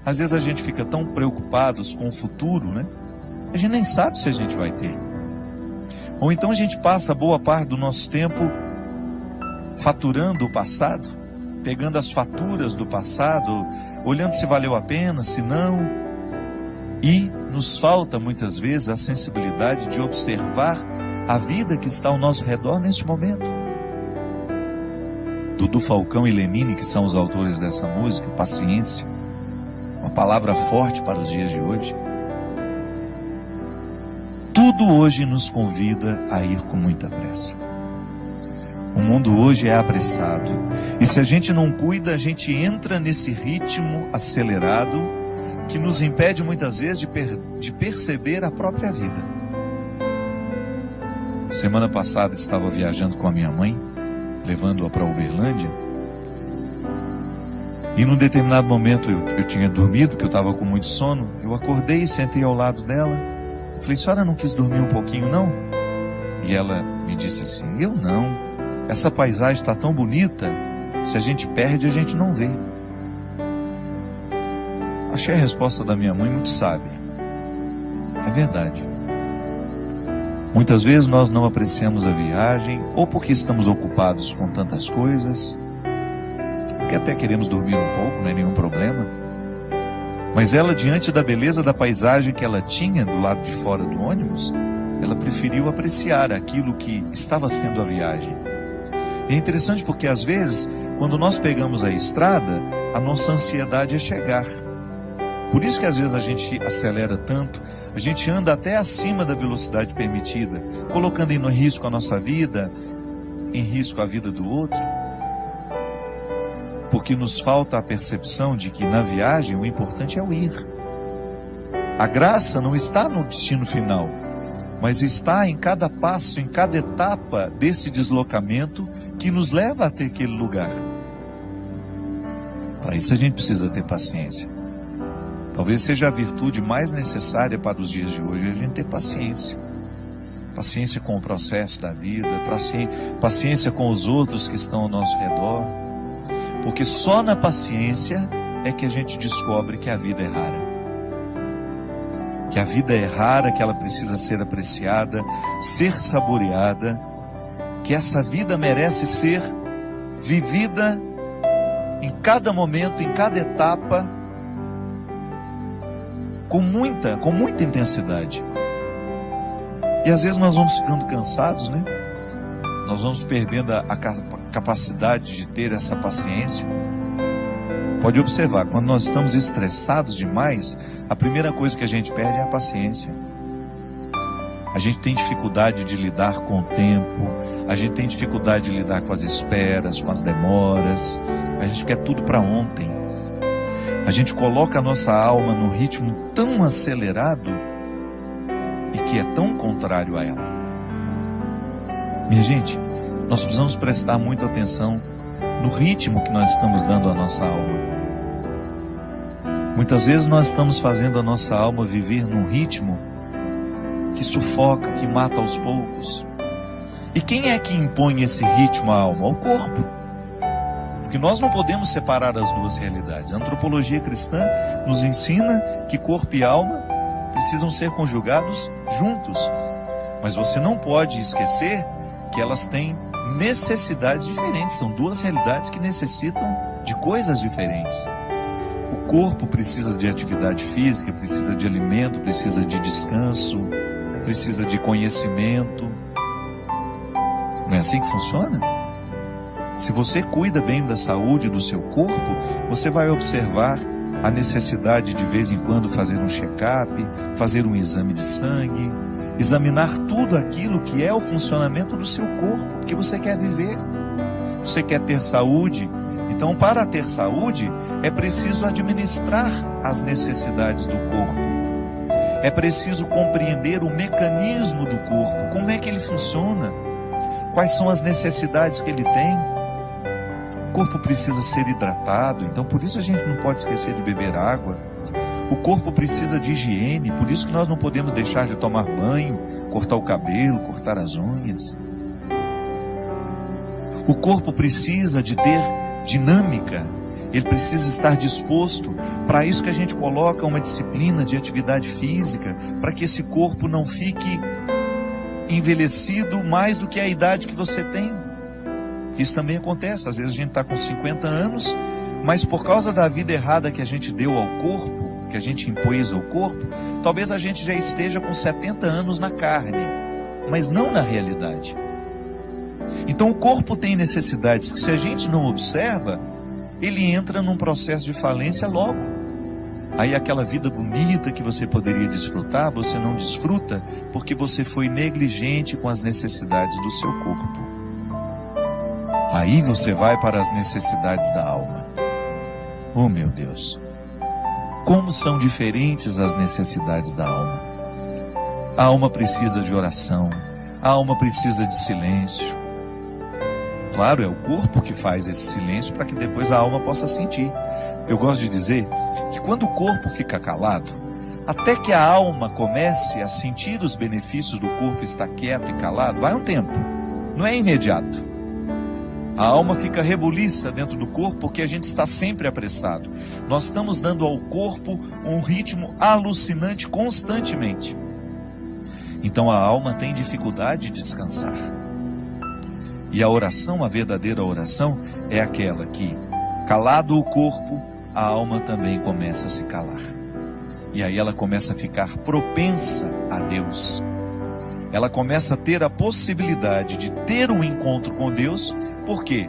Às vezes a gente fica tão preocupados com o futuro, né? A gente nem sabe se a gente vai ter. Ou então a gente passa boa parte do nosso tempo faturando o passado, pegando as faturas do passado, olhando se valeu a pena, se não. E nos falta muitas vezes a sensibilidade de observar a vida que está ao nosso redor neste momento. Dudu Falcão e Lenine, que são os autores dessa música, paciência, uma palavra forte para os dias de hoje. Tudo hoje nos convida a ir com muita pressa. O mundo hoje é apressado. E se a gente não cuida, a gente entra nesse ritmo acelerado que nos impede muitas vezes de perceber a própria vida. Semana passada estava viajando com a minha mãe, levando-a para Uberlândia. E num determinado momento eu tinha dormido, porque eu estava com muito sono. Eu acordei e sentei ao lado dela. Eu falei: senhora não quis dormir um pouquinho não? E ela me disse assim: eu não. Essa paisagem está tão bonita, se a gente perde a gente não vê. Achei a resposta da minha mãe muito sábia. É verdade. Muitas vezes nós não apreciamos a viagem, ou porque estamos ocupados com tantas coisas, que até queremos dormir um pouco, não é nenhum problema. Mas ela, diante da beleza da paisagem que ela tinha do lado de fora do ônibus, ela preferiu apreciar aquilo que estava sendo a viagem. E é interessante porque às vezes, quando nós pegamos a estrada, a nossa ansiedade é chegar. Por isso que às vezes a gente acelera tanto, a gente anda até acima da velocidade permitida, colocando em risco a nossa vida, em risco a vida do outro. Porque nos falta a percepção de que na viagem o importante é o ir. A graça não está no destino final, mas está em cada passo, em cada etapa desse deslocamento que nos leva até aquele lugar. Para isso a gente precisa ter paciência. Talvez seja a virtude mais necessária para os dias de hoje, a gente ter paciência. Paciência com o processo da vida, paciência com os outros que estão ao nosso redor. Porque só na paciência é que a gente descobre que a vida é rara. Que a vida é rara, que ela precisa ser apreciada, ser saboreada, que essa vida merece ser vivida em cada momento, em cada etapa, com muita intensidade. E às vezes nós vamos ficando cansados, né? Nós vamos perdendo a capacidade de ter essa paciência. Pode observar, quando nós estamos estressados demais, a primeira coisa que a gente perde é a paciência. A gente tem dificuldade de lidar com o tempo, a gente tem dificuldade de lidar com as esperas, com as demoras, a gente quer tudo para ontem. A gente coloca a nossa alma num ritmo tão acelerado e que é tão contrário a ela. Minha gente, nós precisamos prestar muita atenção no ritmo que nós estamos dando à nossa alma. Muitas vezes nós estamos fazendo a nossa alma viver num ritmo que sufoca, que mata aos poucos. E quem é que impõe esse ritmo à alma? O corpo. Porque nós não podemos separar as duas realidades. A antropologia cristã nos ensina que corpo e alma precisam ser conjugados juntos. Mas você não pode esquecer que elas têm necessidades diferentes. São duas realidades que necessitam de coisas diferentes. O corpo precisa de atividade física, precisa de alimento, precisa de descanso, precisa de conhecimento. Não é assim que funciona? Se você cuida bem da saúde do seu corpo, você vai observar a necessidade de vez em quando fazer um check-up, fazer um exame de sangue, examinar tudo aquilo que é o funcionamento do seu corpo, porque você quer viver, você quer ter saúde. Então, para ter saúde, é preciso administrar as necessidades do corpo. É preciso compreender o mecanismo do corpo, como é que ele funciona, quais são as necessidades que ele tem. O corpo precisa ser hidratado, então por isso a gente não pode esquecer de beber água. O corpo precisa de higiene, por isso que nós não podemos deixar de tomar banho, cortar o cabelo, cortar as unhas. O corpo precisa de ter dinâmica, Ele precisa estar disposto. Para isso que a gente coloca uma disciplina de atividade física, para que esse corpo não fique envelhecido mais do que a idade que você tem. Isso também acontece. Às vezes a gente está com 50 anos, mas por causa da vida errada que a gente deu ao corpo, que a gente impôs ao corpo, talvez a gente já esteja com 70 anos na carne, mas não na realidade. Então o corpo tem necessidades que, se a gente não observa, ele entra num processo de falência logo. Aí aquela vida bonita que você poderia desfrutar, você não desfruta porque você foi negligente com as necessidades do seu corpo. Aí você vai para as necessidades da alma. Oh meu Deus, como são diferentes as necessidades da alma. A alma precisa de oração, a alma precisa de silêncio. Claro, é o corpo que faz esse silêncio para que depois a alma possa sentir. Eu gosto de dizer que quando o corpo fica calado, até que a alma comece a sentir os benefícios do corpo estar quieto e calado, vai um tempo, não é imediato. A alma fica rebuliça dentro do corpo porque a gente está sempre apressado. Nós estamos dando ao corpo um ritmo alucinante constantemente. Então a alma tem dificuldade de descansar. E a oração, a verdadeira oração, é aquela que, calado o corpo, a alma também começa a se calar. E aí ela começa a ficar propensa a Deus. Ela começa a ter a possibilidade de ter um encontro com Deus, porque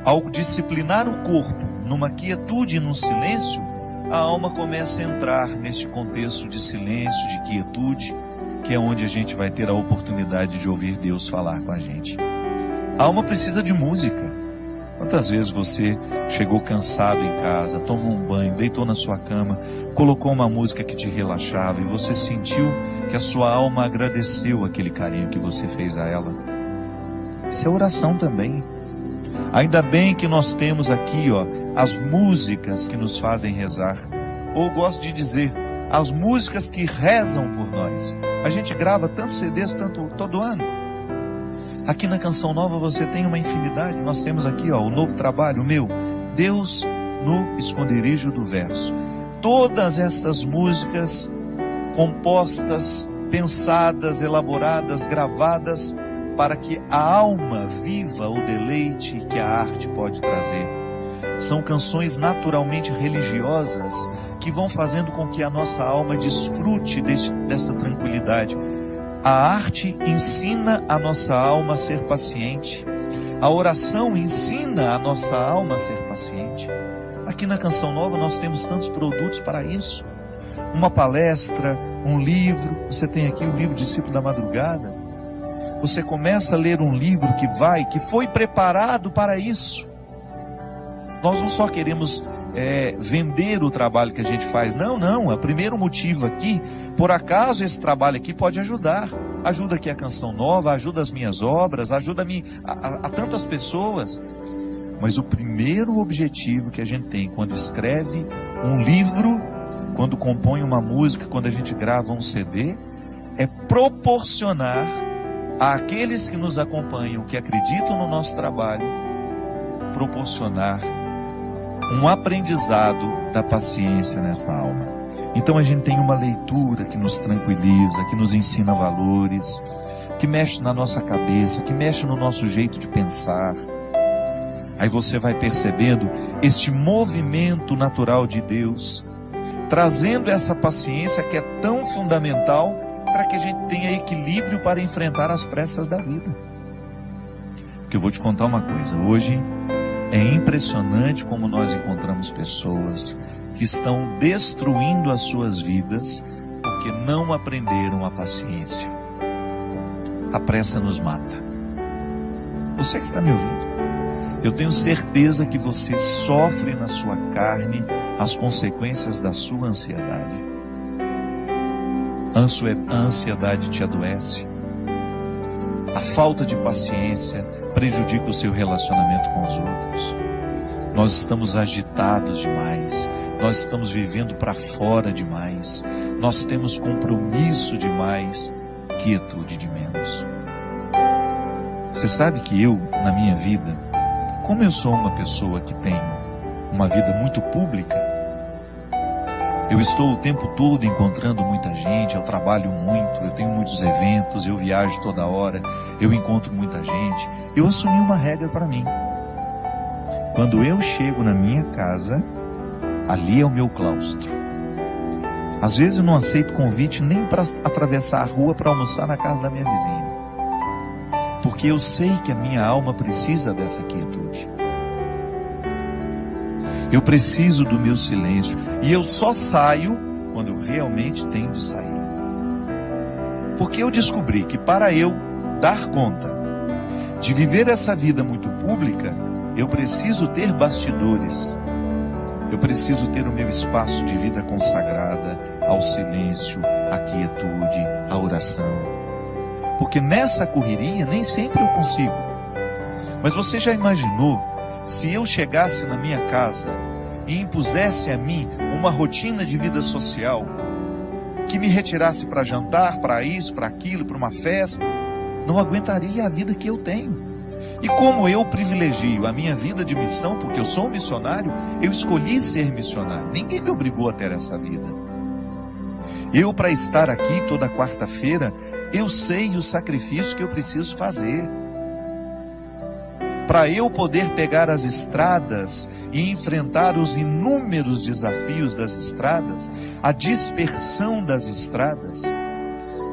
ao disciplinar o corpo numa quietude e num silêncio, a alma começa a entrar neste contexto de silêncio, de quietude, que é onde a gente vai ter a oportunidade de ouvir Deus falar com a gente. A alma precisa de música. Quantas vezes você chegou cansado em casa, tomou um banho, deitou na sua cama, colocou uma música que te relaxava e você sentiu que a sua alma agradeceu aquele carinho que você fez a ela? Isso é oração também. Ainda bem que nós temos aqui, as músicas que nos fazem rezar. Ou gosto de dizer, as músicas que rezam por nós. A gente grava tantos CDs todo ano. Aqui na Canção Nova você tem uma infinidade. Nós temos aqui o novo trabalho, o meu, Deus no Esconderijo do Verso. Todas essas músicas compostas, pensadas, elaboradas, gravadas, para que a alma viva o deleite que a arte pode trazer. São canções naturalmente religiosas que vão fazendo com que a nossa alma desfrute dessa tranquilidade. A arte ensina a nossa alma a ser paciente. A oração ensina a nossa alma a ser paciente. Aqui na Canção Nova nós temos tantos produtos para isso. Uma palestra, um livro. Você tem aqui o livro Discípulo da Madrugada. Você começa a ler um livro que foi preparado para isso. Nós não só queremos vender o trabalho que a gente faz. Não. O primeiro motivo aqui, por acaso esse trabalho aqui pode ajudar. Ajuda aqui a Canção Nova, ajuda as minhas obras, ajuda-me a tantas pessoas. Mas o primeiro objetivo que a gente tem quando escreve um livro, quando compõe uma música, quando a gente grava um CD, é proporcionar àqueles que nos acompanham, que acreditam no nosso trabalho, proporcionar um aprendizado da paciência nessa alma. Então a gente tem uma leitura que nos tranquiliza, que nos ensina valores, que mexe na nossa cabeça, que mexe no nosso jeito de pensar. Aí você vai percebendo este movimento natural de Deus, trazendo essa paciência que é tão fundamental para que a gente tenha equilíbrio para enfrentar as pressas da vida. Porque eu vou te contar uma coisa, hoje é impressionante como nós encontramos pessoas que estão destruindo as suas vidas porque não aprenderam a paciência. A pressa nos mata. Você que está me ouvindo, eu tenho certeza que você sofre na sua carne as consequências da sua ansiedade. A ansiedade te adoece. A falta de paciência prejudica o seu relacionamento com os outros. Nós estamos agitados demais. Nós estamos vivendo para fora demais. Nós temos compromisso demais, quietude de menos. Você sabe que eu, na minha vida, como eu sou uma pessoa que tenho uma vida muito pública. Eu estou o tempo todo encontrando muita gente, eu trabalho muito, eu tenho muitos eventos, eu viajo toda hora, eu encontro muita gente. Eu assumi uma regra para mim. Quando eu chego na minha casa, ali é o meu claustro. Às vezes eu não aceito convite nem para atravessar a rua para almoçar na casa da minha vizinha. Porque eu sei que a minha alma precisa dessa quietude. Eu preciso do meu silêncio. E eu só saio quando eu realmente tenho de sair. Porque eu descobri que para eu dar conta de viver essa vida muito pública, eu preciso ter bastidores. Eu preciso ter o meu espaço de vida consagrada ao silêncio, à quietude, à oração. Porque nessa correria nem sempre eu consigo. Mas você já imaginou se eu chegasse na minha casa e impusesse a mim uma rotina de vida social que me retirasse para jantar, para isso, para aquilo, para uma festa? Não aguentaria a vida que eu tenho. E como eu privilegio a minha vida de missão, porque eu sou um missionário, eu escolhi ser missionário. Ninguém me obrigou a ter essa vida. Eu, para estar aqui toda quarta-feira, eu sei o sacrifício que eu preciso fazer. Para eu poder pegar as estradas e enfrentar os inúmeros desafios das estradas, a dispersão das estradas.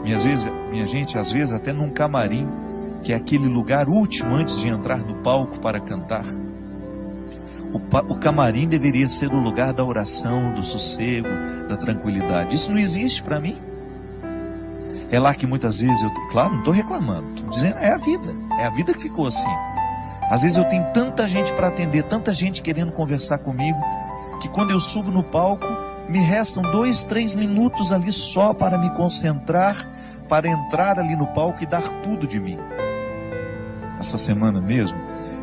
Minha gente, às vezes até num camarim, que é aquele lugar último antes de entrar no palco para cantar. O camarim deveria ser o lugar da oração, do sossego, da tranquilidade. Isso não existe para mim. É lá que muitas vezes claro, não estou reclamando, estou dizendo, é a vida que ficou assim. Às vezes eu tenho tanta gente para atender, tanta gente querendo conversar comigo, que quando eu subo no palco, me restam 2, 3 minutos ali só para me concentrar, para entrar ali no palco e dar tudo de mim. Essa semana mesmo,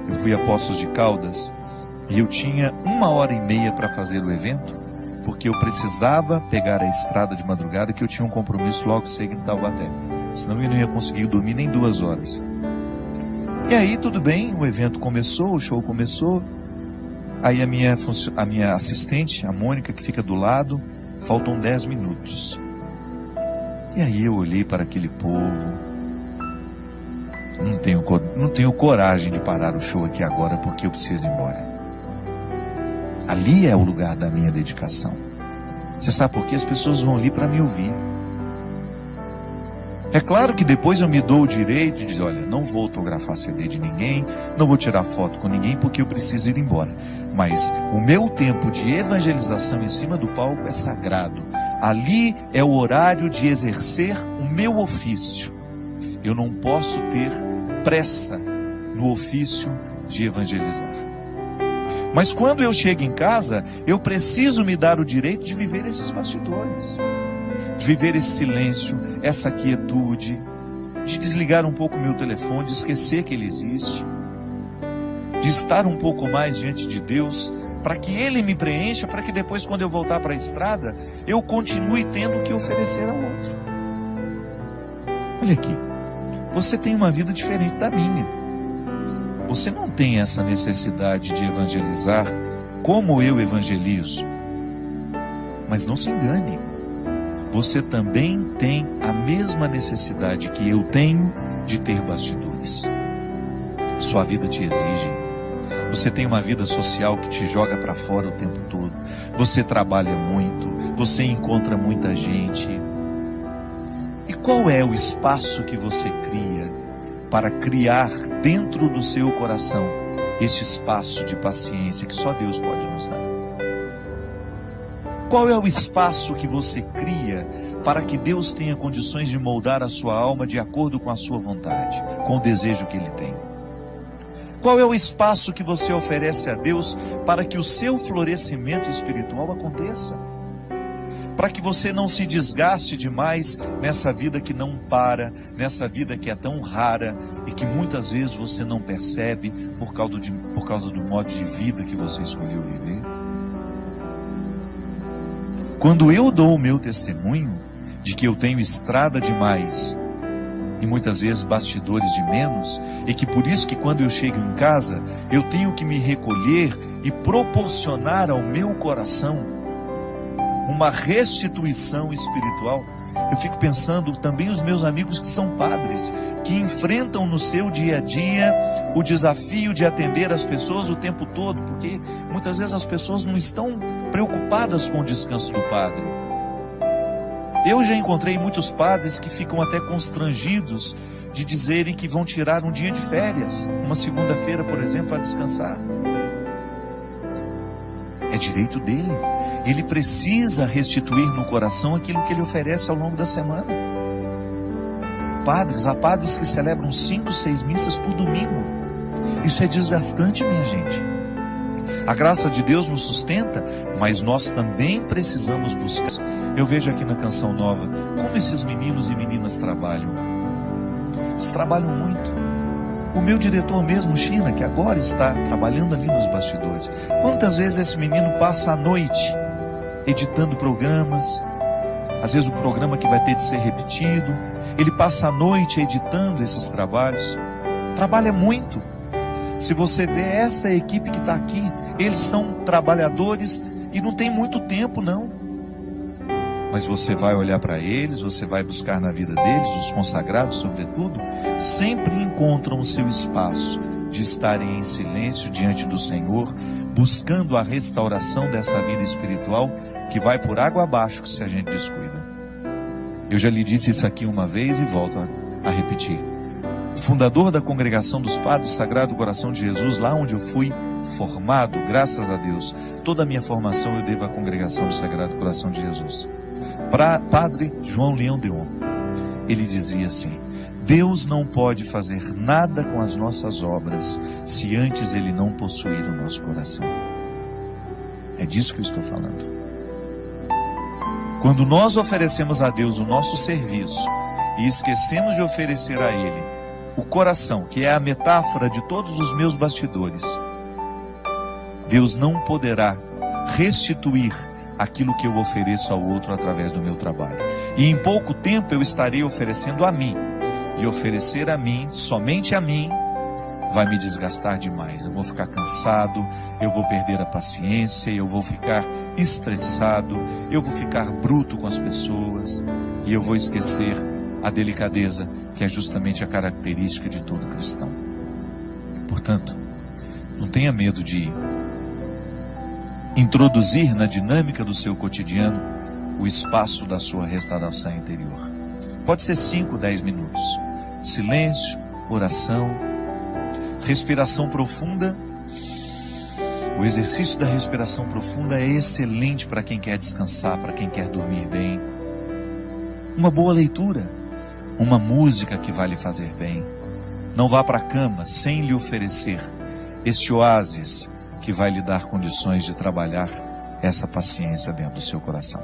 eu fui a Poços de Caldas e eu tinha 1h30 para fazer o evento, porque eu precisava pegar a estrada de madrugada, que eu tinha um compromisso logo cedo em Taubaté. Senão eu não ia conseguir dormir nem 2 horas. E aí tudo bem, o evento começou, o show começou. Aí a minha assistente, a Mônica, que fica do lado, faltam 10 minutos. E aí eu olhei para aquele povo. Não tenho coragem de parar o show aqui agora, porque eu preciso ir embora. Ali é o lugar da minha dedicação. Você sabe por quê? As pessoas vão ali para me ouvir. É claro que depois eu me dou o direito de dizer, olha, não vou autografar CD de ninguém, não vou tirar foto com ninguém, porque eu preciso ir embora. Mas o meu tempo de evangelização em cima do palco é sagrado. Ali é o horário de exercer o meu ofício. Eu não posso ter pressa no ofício de evangelizar. Mas quando eu chego em casa, eu preciso me dar o direito de viver esses bastidores, de viver esse silêncio, essa quietude, de desligar um pouco o meu telefone, de esquecer que ele existe, de estar um pouco mais diante de Deus, para que Ele me preencha, para que depois, quando eu voltar para a estrada, eu continue tendo o que oferecer ao outro. Olha aqui, você tem uma vida diferente da minha. Você não tem essa necessidade de evangelizar como eu evangelizo. Mas não se engane, você também tem a mesma necessidade que eu tenho de ter bastidores. Sua vida te exige. Você tem uma vida social que te joga para fora o tempo todo. Você trabalha muito, você encontra muita gente. E qual é o espaço que você cria para criar dentro do seu coração esse espaço de paciência que só Deus pode nos dar? Qual é o espaço que você cria para que Deus tenha condições de moldar a sua alma de acordo com a sua vontade, com o desejo que Ele tem? Qual é o espaço que você oferece a Deus para que o seu florescimento espiritual aconteça? Para que você não se desgaste demais nessa vida que não para, nessa vida que é tão rara e que muitas vezes você não percebe por causa do modo de vida que você escolheu viver? Quando eu dou o meu testemunho de que eu tenho estrada demais e muitas vezes bastidores de menos, e que por isso que quando eu chego em casa, eu tenho que me recolher e proporcionar ao meu coração uma restituição espiritual. Eu fico pensando também os meus amigos que são padres, que enfrentam no seu dia a dia o desafio de atender as pessoas o tempo todo, porque muitas vezes as pessoas não estão preocupadas com o descanso do padre. Eu já encontrei muitos padres que ficam até constrangidos de dizerem que vão tirar um dia de férias, uma segunda-feira, por exemplo, para descansar. É direito dele. Ele precisa restituir no coração aquilo que ele oferece ao longo da semana. Há padres que celebram 5, 6 missas por domingo. Isso é desgastante, minha gente. A graça de Deus nos sustenta, mas nós também precisamos buscar. Eu vejo aqui na Canção Nova como esses meninos e meninas trabalham. Eles trabalham muito. O meu diretor mesmo, China, que agora está trabalhando ali nos bastidores. Quantas vezes esse menino passa a noite editando programas, às vezes o programa que vai ter de ser repetido, ele passa a noite editando esses trabalhos. Trabalha muito. Se você vê esta equipe que está aqui, eles são trabalhadores e não tem muito tempo não. Mas você vai olhar para eles, você vai buscar na vida deles, os consagrados sobretudo, sempre encontram o seu espaço de estarem em silêncio diante do Senhor, buscando a restauração dessa vida espiritual que vai por água abaixo se a gente descuida. Eu já lhe disse isso aqui uma vez e volto a repetir. O fundador da Congregação dos Padres Sagrado Coração de Jesus, lá onde eu fui formado, graças a Deus, toda a minha formação eu devo à Congregação do Sagrado Coração de Jesus. Padre João Leão Deon, ele dizia assim: Deus não pode fazer nada com as nossas obras se antes Ele não possuir o nosso coração. É disso que eu estou falando. Quando nós oferecemos a Deus o nosso serviço e esquecemos de oferecer a Ele o coração, que é a metáfora de todos os meus bastidores, Deus não poderá restituir aquilo que eu ofereço ao outro através do meu trabalho. E em pouco tempo eu estarei oferecendo a mim. E oferecer a mim, somente a mim, vai me desgastar demais. Eu vou ficar cansado, eu vou perder a paciência, eu vou ficar estressado, eu vou ficar bruto com as pessoas e eu vou esquecer a delicadeza, que é justamente a característica de todo cristão. Portanto, não tenha medo de introduzir na dinâmica do seu cotidiano o espaço da sua restauração interior. Pode ser 5, 10 minutos. Silêncio, oração, respiração profunda. O exercício da respiração profunda é excelente para quem quer descansar, para quem quer dormir bem. Uma boa leitura, uma música que vai lhe fazer bem. Não vá para a cama sem lhe oferecer este oásis que vai lhe dar condições de trabalhar essa paciência dentro do seu coração.